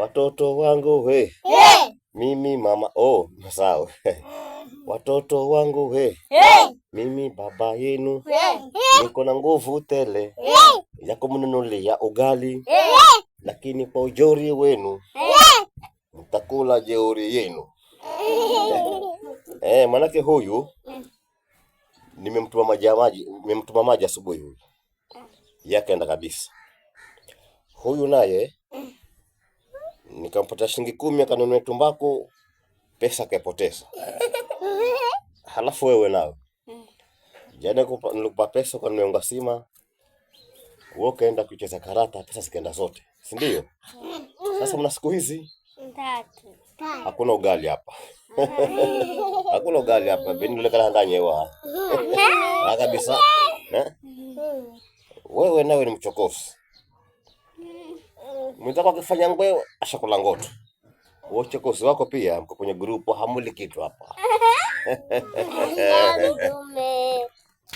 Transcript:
Watoto wangu we, mimi mama sawa. Watoto wangu we, mimi baba yenu, niko na nguvu tele ya kumnunulia ugali, lakini kwa ujeuri wenu mtakula jeuri yenu. Manake huyu nimemtuma maji asubuhi huyu. Yakaenda kabisa. Huyu naye nikampata shilingi 10 akanunua tumbaku, pesa kaipoteza. Halafu wewe nao jana nilikupa pesa kwa nimeunga sima, wewe kaenda kucheza karata, pesa zikaenda zote, si ndio? Sasa mna siku hizi hakuna ugali hapa. Hakuna ugali hapa, bindu kala ndanye wa. Kabisa. Wewe nawe ni mchokozi. Mwenzako akifanya ngwe ashakula ngoto. Uchokozi wako pia mko kwenye grupu hamuli kitu hapa.